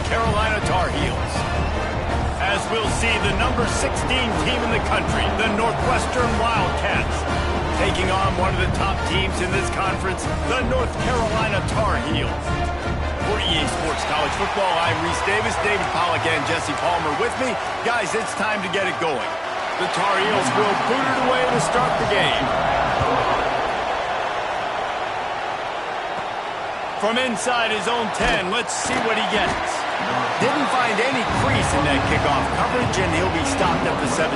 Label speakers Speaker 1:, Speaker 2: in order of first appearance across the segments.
Speaker 1: Carolina Tar Heels. As we'll see, the number 16 team in the country, the Northwestern Wildcats, taking on one of the top teams in this conference, the North Carolina Tar Heels. For EA Sports College Football, I'm Reese Davis, David Pollack, and Jesse Palmer with me. Guys, it's time to get it going. The Tar Heels will boot it away to start the game. From inside his own 10, let's see what he gets. Didn't find any crease in that kickoff coverage, and he'll be stopped at the 17.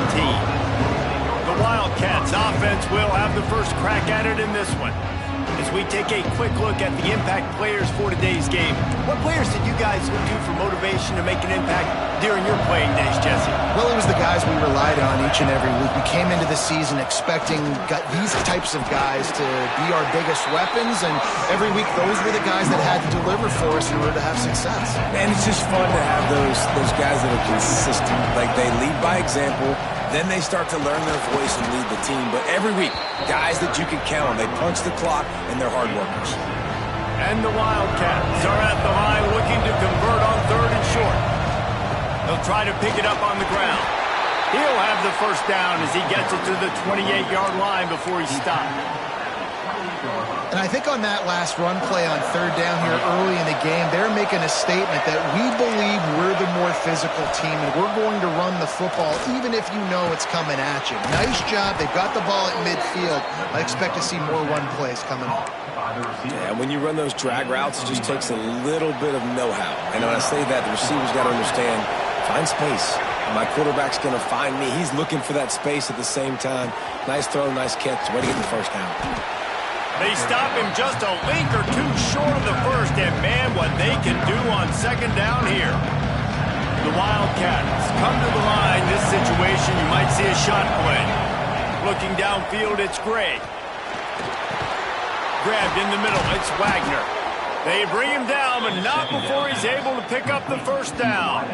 Speaker 1: The Wildcats offense will have the first crack at it in this one. As we take a quick look at the impact players for today's game, what players did you guys look to for motivation to make an impact during your playing days, Jesse?
Speaker 2: Well, it was the guys we relied on each and every week. We came into the season expecting these types of guys to be our biggest weapons, and every week those were the guys that had to deliver for us in order to have success.
Speaker 3: And it's just fun to have those guys that are consistent. Like, they lead by example. Then they start to learn their voice and lead the team. But every week, guys that you can count on. They punch the clock, and they're hard workers.
Speaker 1: And the Wildcats are at the line looking to convert on 3rd and short. They'll try to pick it up on the ground. He'll have the first down as he gets it to the 28-yard line before he's stopped.
Speaker 2: And I think on that last run play on 3rd down here early in the game, they're making a statement that we believe we're the more physical team and we're going to run the football even if you know it's coming at you. Nice job. They've got the ball at midfield. I expect to see more run plays coming up.
Speaker 3: Yeah, when you run those drag routes, it just takes a little bit of know-how. And when I say that, the receiver's got to understand, find space. My quarterback's going to find me. He's looking for that space at the same time. Nice throw, nice catch. Way to get the first down.
Speaker 1: They stop him just a link or two short of the first, and man, what they can do on 2nd down here. The Wildcats come to the line. This situation, you might see a shot play. Looking downfield, it's Gray. Grabbed in the middle, it's Wagner. They bring him down, but not before he's able to pick up the first down.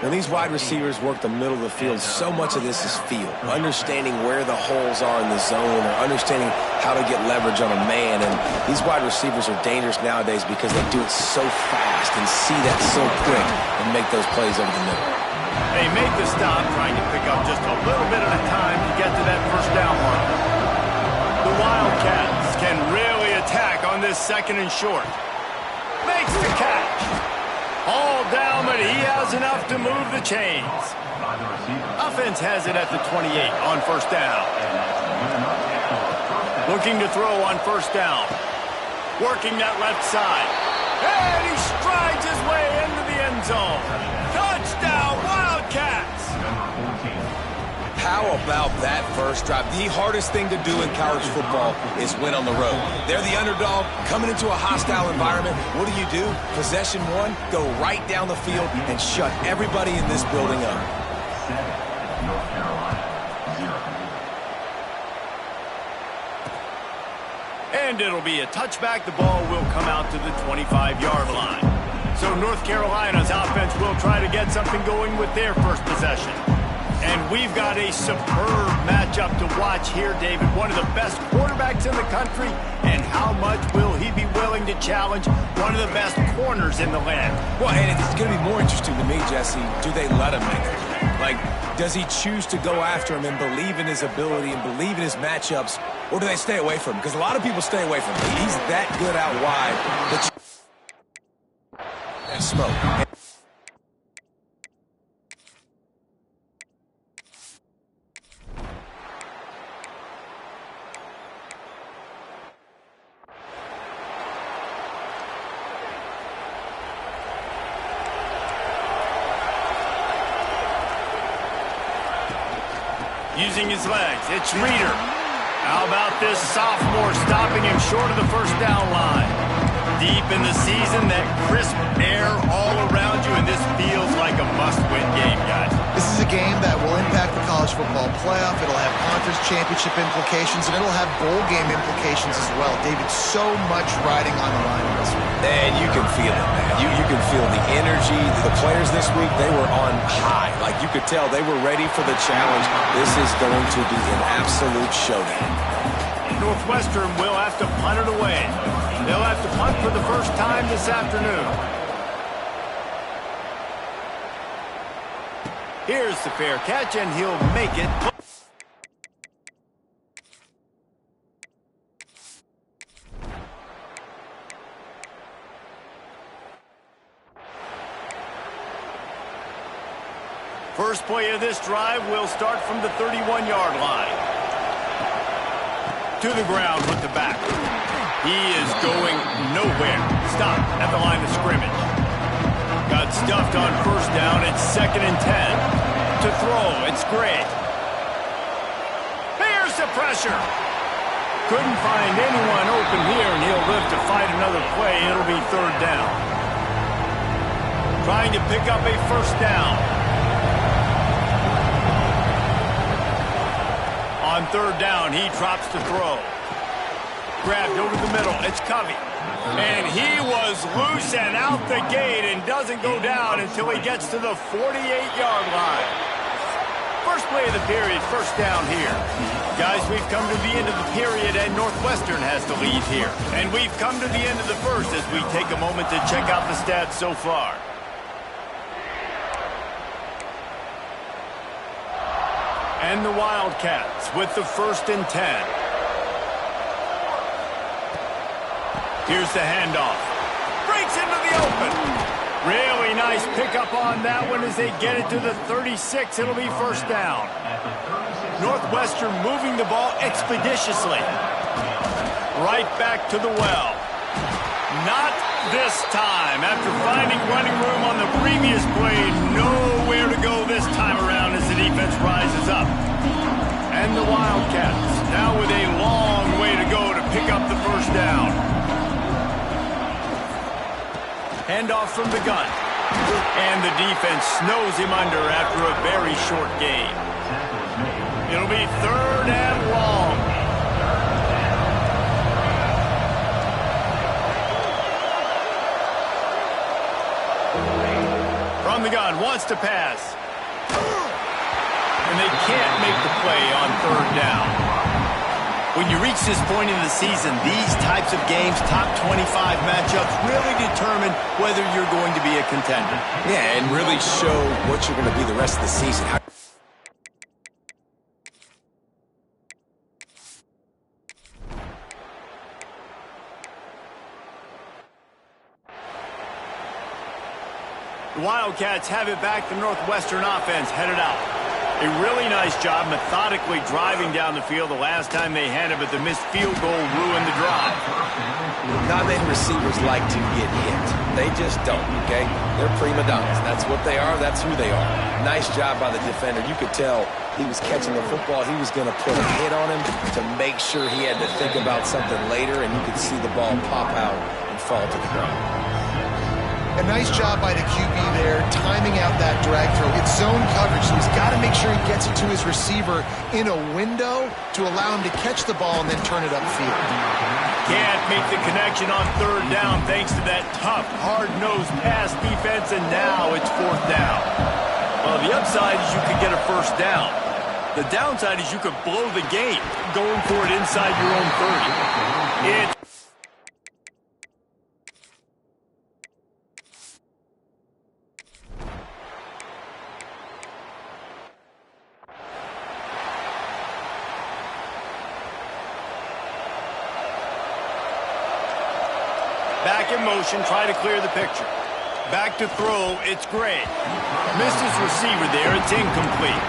Speaker 3: When these wide receivers work the middle of the field, so much of this is feel. Understanding where the holes are in the zone or understanding how to get leverage on a man. And these wide receivers are dangerous nowadays because they do it so fast and see that so quick and make those plays over the middle.
Speaker 1: They make the stop, trying to pick up just a little bit at a time to get to that first down mark. The Wildcats can really attack on this 2nd and short. Makes the catch. All down, but he has enough to move the chains. Offense has it at the 28 on 1st down. Looking to throw on 1st down. Working that left side. And he strides his way into the end zone. Touchdown, Wildcats!
Speaker 3: How about that first drive? The hardest thing to do in college football is win on the road. They're the underdog, coming into a hostile environment. What do? Possession 1, go right down the field and shut everybody in this building up.
Speaker 1: And it'll be a touchback. The ball will come out to the 25-yard line. So North Carolina's offense will try to get something going with their first possession. And we've got a superb matchup to watch here, David. One of the best quarterbacks in the country. And how much will he be willing to challenge one of the best corners in the land?
Speaker 3: Well, and it's going to be more interesting to me, Jesse, do they let him make it? Like, does he choose to go after him and believe in his ability and believe in his matchups? Or do they stay away from him? Because a lot of people stay away from him. He's that good out wide. And smoke.
Speaker 1: Using his legs, it's Reeder. How about this sophomore stopping him short of the first down line? Deep in the season, that crisp air all around you, and this feels like a must-win game, guys.
Speaker 2: This is a game that will impact the college football playoff. It'll have conference championship implications, and it'll have bowl game implications as well. David, so much riding on the line in this one.
Speaker 3: And you can feel it, man. You can feel the energy. The players this week, they were on high. Like, you could tell they were ready for the challenge. This is going to be an absolute showdown.
Speaker 1: Northwestern will have to punt it away. They'll have to punt for the first time this afternoon. Here's the fair catch, and he'll make it. First play of this drive will start from the 31-yard line. To the ground with the back. He is going nowhere. Stop at the line of scrimmage. Got stuffed on first down. It's 2nd and 10. To throw, it's Gray. Here's the pressure. Couldn't find anyone open here, and he'll live to fight another play. It'll be 3rd down. Trying to pick up a first down. On 3rd down, he drops to throw. Grabbed over the middle. It's Covey. And he was loose and out the gate and doesn't go down until he gets to the 48-yard line. First play of the period, first down here. Guys, we've come to the end of the period, and Northwestern has the lead here. And we've come to the end of the first as we take a moment to check out the stats so far. And the Wildcats with the 1st and 10. Here's the handoff. Breaks into the open. Really nice pickup on that one as they get it to the 36. It'll be first down. Northwestern moving the ball expeditiously. Right back to the well. Not this time. After finding running room on the previous play, nowhere to go this time around as the defense rises up. And the Wildcats now with a long way to go to pick up the first down. Handoff from the gun. And the defense snows him under after a very short gain. It'll be 3rd and long. From the gun, wants to pass. And they can't make the play on 3rd down. When you reach this point in the season, these types of games, top 25 matchups, really determine whether you're going to be a contender.
Speaker 3: Yeah, and really show what you're going to be the rest of the season.
Speaker 1: The Wildcats have it back. The Northwestern offense headed out. A really nice job methodically driving down the field. The last time they had it, but the missed field goal ruined the drive.
Speaker 3: Not-made receivers like to get hit. They just don't, okay? They're prima donnas. That's what they are. That's who they are. Nice job by the defender. You could tell he was catching the football. He was going to put a hit on him to make sure he had to think about something later, and you could see the ball pop out and fall to the ground.
Speaker 2: A nice job by the QB there, timing out that drag throw. It's zone coverage, so he's got to make sure he gets it to his receiver in a window to allow him to catch the ball and then turn it upfield.
Speaker 1: Can't make the connection on 3rd down thanks to that tough, hard-nosed pass defense, and now it's 4th down. Well, the upside is you could get a first down. The downside is you could blow the game going for it inside your own 30. Back in motion, try to clear the picture. Back to throw, it's Gray. Missed his receiver there, it's incomplete.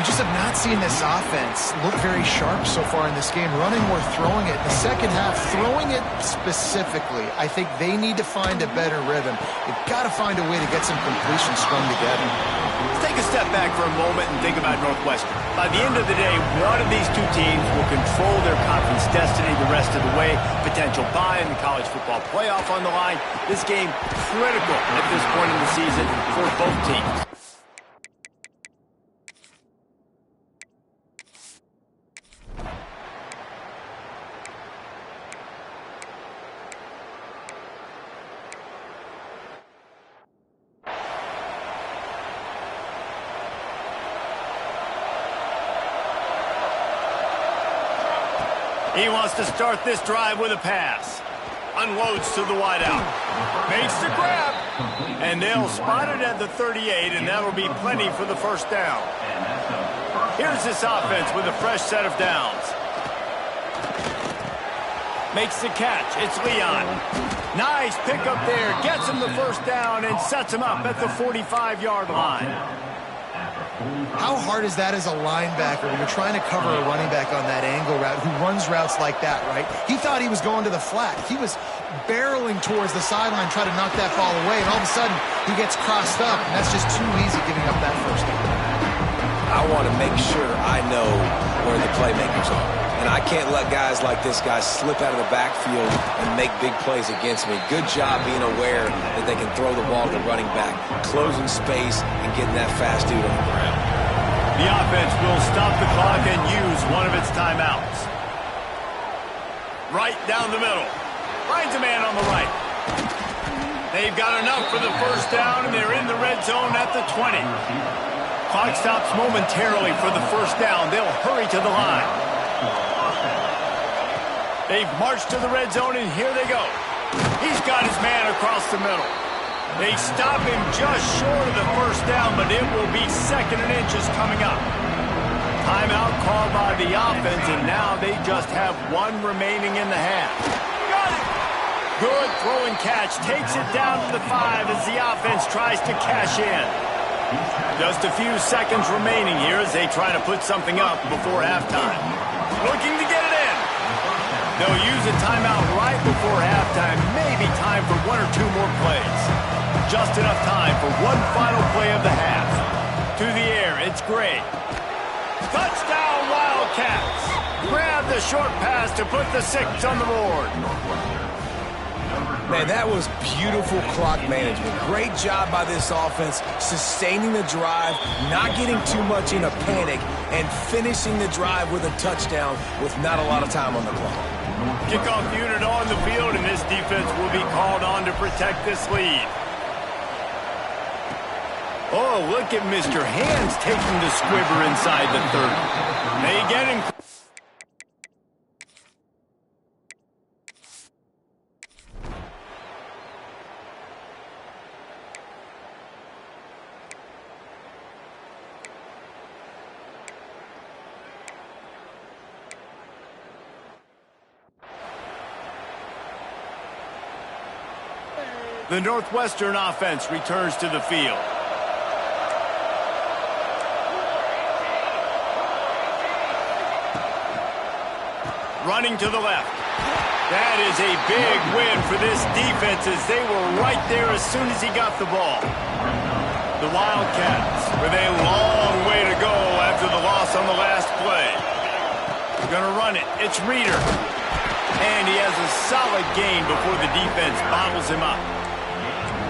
Speaker 2: We just have not seen this offense look very sharp so far in this game. Running more, throwing it. The second half, throwing it specifically. I think they need to find a better rhythm. They've got to find a way to get some completions strung together.
Speaker 1: Let's take a step back for a moment and think about Northwestern. By the end of the day, one of these two teams will control their conference destiny the rest of the way. Potential bye in the college football playoff on the line. This game critical at this point in the season for both teams. He wants to start this drive with a pass. Unloads to the wideout. Makes the grab. And they'll spot it at the 38, and that'll be plenty for the first down. Here's this offense with a fresh set of downs. Makes the catch. It's Leon. Nice pickup there. Gets him the first down and sets him up at the 45-yard line.
Speaker 2: How hard is that as a linebacker when you're trying to cover a running back on that angle route who runs routes like that, right? He thought he was going to the flat. He was barreling towards the sideline trying to knock that ball away, and all of a sudden he gets crossed up, and that's just too easy giving up that first down.
Speaker 3: I want to make sure I know where the playmakers are. And I can't let guys like this guy slip out of the backfield and make big plays against me. Good job being aware that they can throw the ball to the running back, closing space, and getting that fast dude on the ground.
Speaker 1: The offense will stop the clock and use one of its timeouts. Right down the middle. Finds a man on the right. They've got enough for the first down, and they're in the red zone at the 20. Clock stops momentarily for the first down. They'll hurry to the line. They've marched to the red zone, and here they go. He's got his man across the middle. They stop him just short of the first down, but it will be second and inches coming up. Timeout called by the offense, and now they just have one remaining in the half. Got it! Good throwing catch. Takes it down to the 5 as the offense tries to cash in. Just a few seconds remaining here as they try to put something up before halftime. Looking to get it in. They'll use a timeout right before halftime. Maybe time for one or two more plays. Just enough time for one final play of the half. To the air, it's Gray. Touchdown, Wildcats. Grab the short pass to put the 6 on the board.
Speaker 3: Man, that was beautiful clock management. Great job by this offense, sustaining the drive, not getting too much in a panic, and finishing the drive with a touchdown with not a lot of time on the clock.
Speaker 1: Kickoff unit on the field, and this defense will be called on to protect this lead. Oh, look at Mr. Hands taking the squibber inside the 30. They get him. The Northwestern offense returns to the field. Running to the left. That is a big win for this defense as they were right there as soon as he got the ball. The Wildcats with a long way to go after the loss on the last play. They're going to run it. It's Reeder. And he has a solid gain before the defense bottles him up.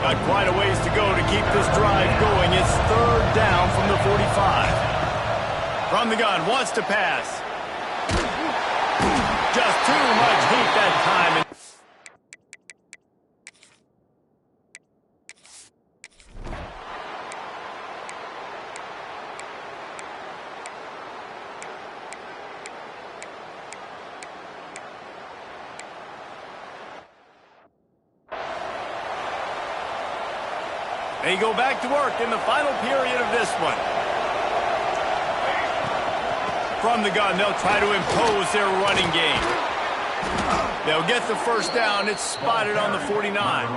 Speaker 1: Got quite a ways to go to keep this drive going. It's third down from the 45. From the gun, wants to pass. Just too much heat that time. They go back to work in the final period of this one. From the gun, they'll try to impose their running game. They'll get the first down. It's spotted on the 49.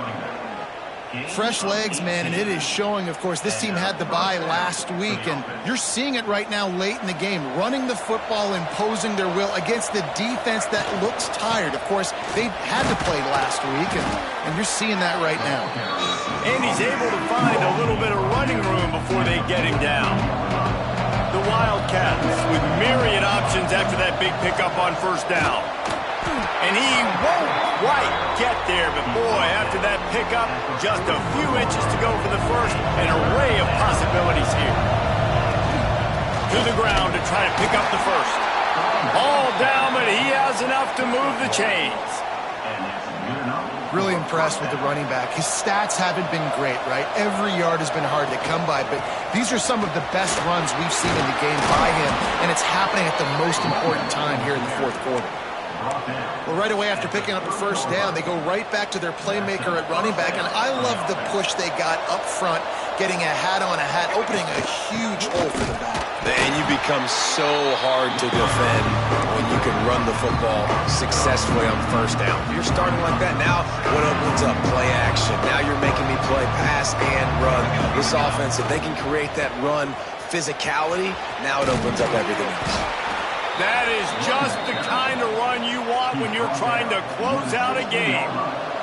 Speaker 2: Fresh legs, man, and it is showing, of course, this team had the bye last week, and you're seeing it right now late in the game, running the football, imposing their will against the defense that looks tired. Of course, they had to play last week, and you're seeing that right now.
Speaker 1: And he's able to find a little bit of running room before they get him down. The Wildcats with myriad options after that big pickup on first down. And he won't quite get there, but boy, after that pickup, just a few inches to go for the first, an array of possibilities here. To the ground to try to pick up the first. All down, but he has enough to move the chains.
Speaker 2: Really impressed with the running back. His stats haven't been great, right? Every yard has been hard to come by, but these are some of the best runs we've seen in the game by him, and it's happening at the most important time here in the fourth quarter. Well, right away after picking up a first down, they go right back to their playmaker at running back, and I love the push they got up front, getting a hat on a hat, opening a huge hole for the back.
Speaker 3: Man, you become so hard to defend when you can run the football successfully on first down. You're starting like that now, what opens up? Play action. Now you're making me play pass and run. This offense, if they can create that run physicality, now it opens up everything else.
Speaker 1: That is just the kind of run you want when you're trying to close out a game.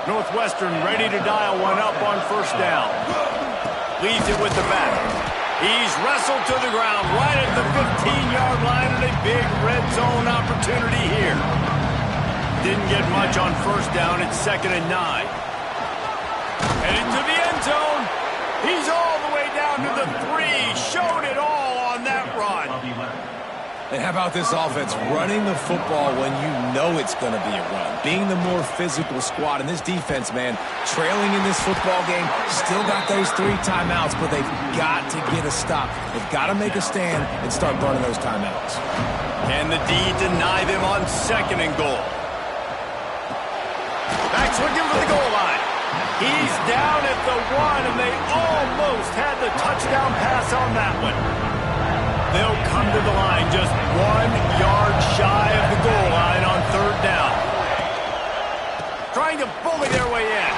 Speaker 1: Northwestern ready to dial one up on first down. Leads it with the back. He's wrestled to the ground right at the 15-yard line, and a big red zone opportunity here. Didn't get much on first down. It's 2nd and 9. Headed to the end zone. He's all the way down to the 3. Showed it all on that run.
Speaker 3: And how about this offense running the football when you know it's going to be a run? Being the more physical squad. And this defense, man, trailing in this football game, still got those 3 timeouts, but they've got to get a stop. They've got to make a stand and start burning those timeouts.
Speaker 1: Can the D deny them on 2nd and goal? Back's looking for the goal line. He's down at the 1, and they almost had the touchdown pass on that one. They'll come to the line just 1 yard shy of the goal line on 3rd down. Trying to bully their way in.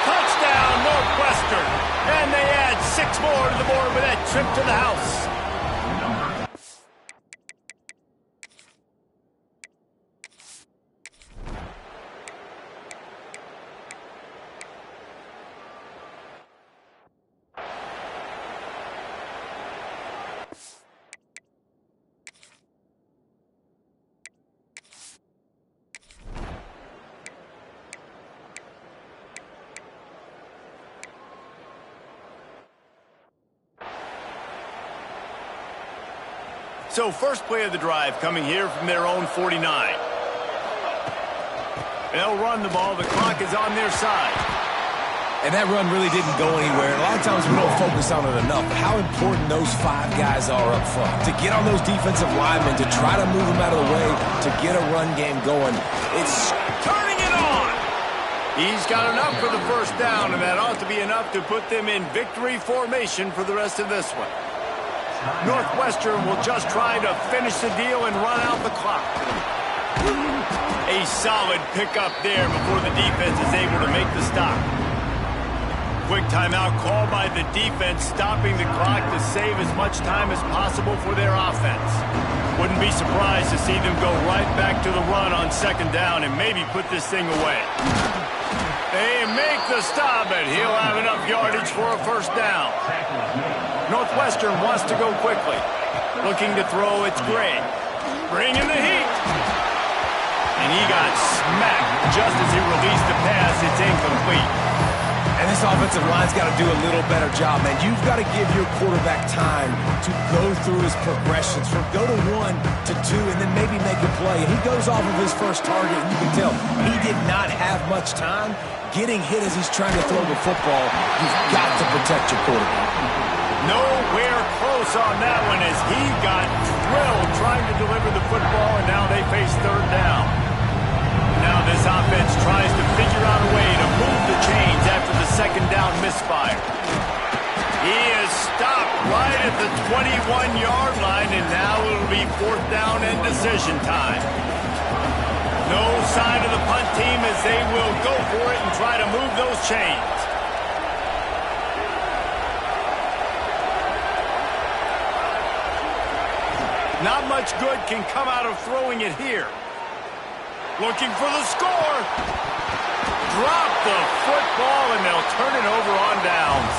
Speaker 1: Touchdown, Northwestern. And they add 6 more to the board with that trip to the house. So first play of the drive coming here from their own 49. They'll run the ball. The clock is on their side.
Speaker 3: And that run really didn't go anywhere. A lot of times we don't focus on it enough. How important those 5 guys are up front. To get on those defensive linemen, to try to move them out of the way, to get a run game going. It's
Speaker 1: turning it on. He's got enough for the first down, and that ought to be enough to put them in victory formation for the rest of this one. Northwestern will just try to finish the deal and run out the clock. A solid pickup there before the defense is able to make the stop. Quick timeout called by the defense, stopping the clock to save as much time as possible for their offense. Wouldn't be surprised to see them go right back to the run on 2nd down and maybe put this thing away. They make the stop, but he'll have enough yardage for a first down. Northwestern wants to go quickly. Looking to throw, it's Gray. Bringing the heat. And he got smacked just as he released the pass. It's incomplete.
Speaker 3: And this offensive line's got to do a little better job, man. You've got to give your quarterback time to go through his progressions from go to 1 to 2 and then maybe make a play. And he goes off of his first target, and you can tell he did not have much time getting hit as he's trying to throw the football. You've got to protect your quarterback.
Speaker 1: Nowhere close on that one as he got drilled trying to deliver the football, and now they face 3rd down. Now this offense tries to figure out a way to move the chains after the 2nd down misfire. He is stopped right at the 21-yard line, and now it'll be 4th down and decision time. No sign of the punt team as they will go for it and try to move those chains. Not much good can come out of throwing it here. Looking for the score. Drop the football, and they'll turn it over on downs.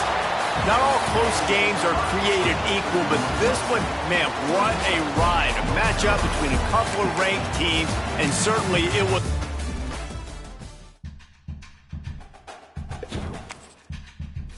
Speaker 1: Not all close games are created equal, but this one, man, what a ride. A matchup between a couple of ranked teams, and certainly it was...